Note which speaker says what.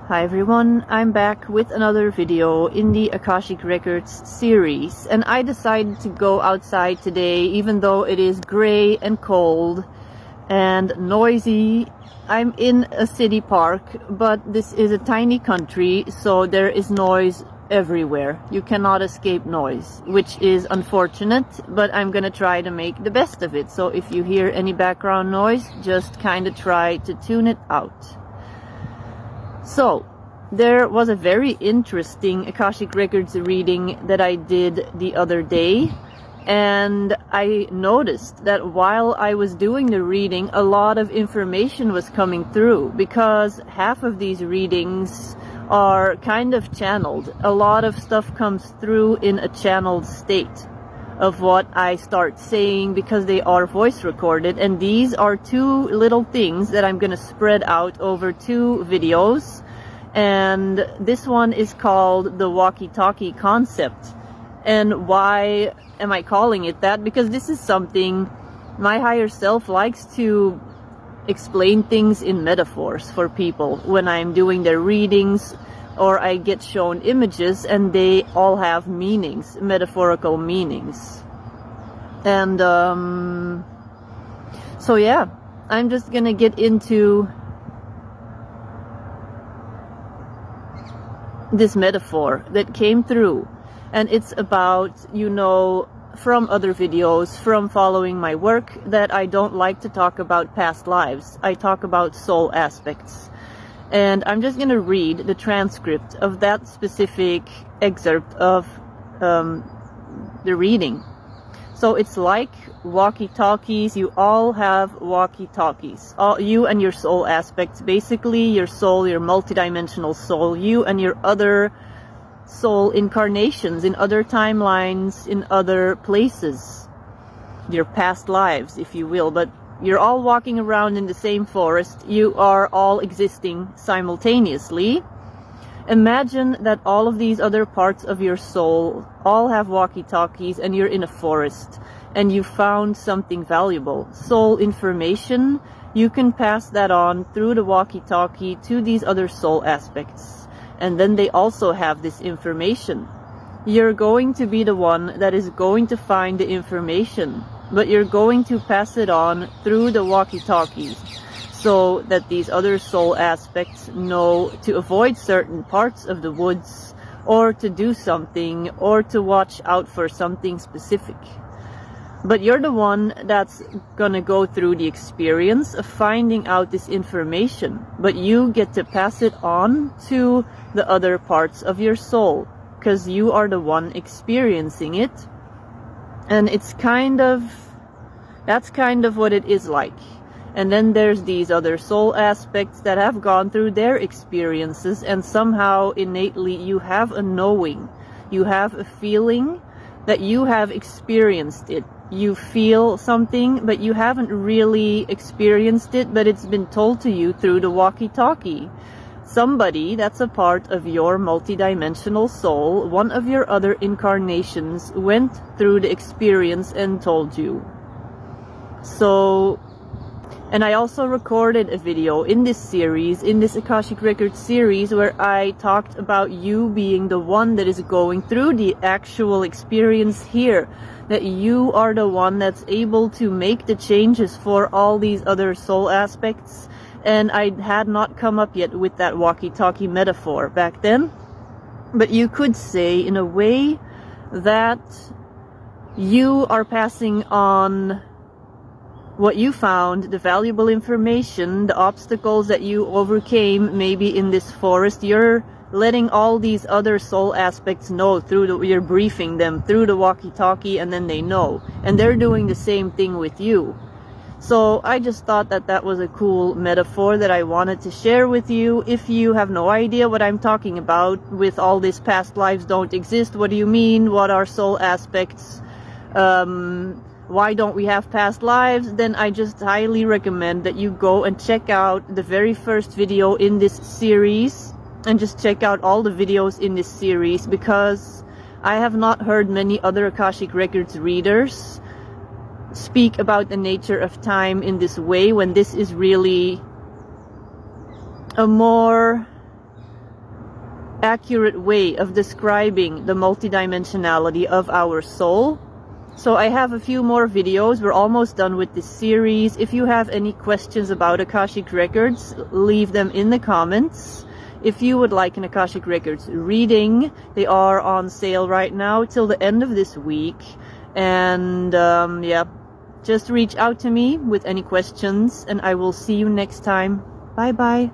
Speaker 1: Hi everyone, I'm back with another video in the Akashic Records series, and I decided to go outside today even though it is gray and cold and noisy. I'm in a city park, but this is a tiny country, so there is noise everywhere. You cannot escape noise, which is unfortunate, but I'm gonna try to make the best of it. So if you hear any background noise, just kind of try to tune it out. So, there was a very interesting Akashic Records reading that I did the other day, and I noticed that while I was doing the reading, a lot of information was coming through, because half of these readings are kind of channeled. A lot of stuff comes through in a channeled state of what I start saying, because they are voice recorded, and these are two little things that I'm gonna spread out over two videos. And this one is called the walkie-talkie concept. And why am I calling it that? Because this is something my higher self likes to explain things in metaphors for people when I'm doing their readings, or I get shown images and they all have meanings, metaphorical meanings. And so yeah, I'm just gonna get into this metaphor that came through, and it's about, you know, from other videos, from following my work, that I don't like to talk about past lives. I talk about soul aspects, and I'm just gonna read the transcript of that specific excerpt of the reading. So it's like walkie-talkies. You all have walkie-talkies. You and your soul aspects. Basically, your soul, your multidimensional soul. You and your other soul incarnations in other timelines, in other places. Your past lives, if you will. But you're all walking around in the same forest. You are all existing simultaneously. Imagine that all of these other parts of your soul all have walkie-talkies, and you're in a forest and you found something valuable. Soul information, you can pass that on through the walkie-talkie to these other soul aspects. And then they also have this information. You're going to be the one that is going to find the information, but you're going to pass it on through the walkie-talkies, so that these other soul aspects know to avoid certain parts of the woods, or to do something, or to watch out for something specific. But you're the one that's gonna go through the experience of finding out this information, but you get to pass it on to the other parts of your soul, because you are the one experiencing it. And it's that's kind of what it is like. And then there's these other soul aspects that have gone through their experiences, and somehow innately you have a knowing, you have a feeling that you have experienced it. You feel something, but you haven't really experienced it, but it's been told to you through the walkie-talkie. Somebody that's a part of your multidimensional soul, one of your other incarnations, went through the experience and told you. So, and I also recorded a video in this series, in this Akashic Records series, where I talked about you being the one that is going through the actual experience here. That you are the one that's able to make the changes for all these other soul aspects. And I had not come up yet with that walkie-talkie metaphor back then. But you could say, in a way, that you are passing on what you found, the valuable information, the obstacles that you overcame, maybe in this forest. You're letting all these other soul aspects know through you're briefing them through the walkie-talkie, and then they know. And they're doing the same thing with you. So I just thought that that was a cool metaphor that I wanted to share with you. If you have no idea what I'm talking about with all this past lives don't exist, what do you mean? What are soul aspects? Why don't we have past lives? Then I just highly recommend that you go and check out the very first video in this series, and just check out all the videos in this series, because I have not heard many other Akashic Records readers speak about the nature of time in this way, when this is really a more accurate way of describing the multidimensionality of our soul. So I have a few more videos. We're almost done with this series. If you have any questions about Akashic Records, leave them in the comments. If you would like an Akashic Records reading, they are on sale right now till the end of this week. And yeah, just reach out to me with any questions, and I will see you next time. Bye bye.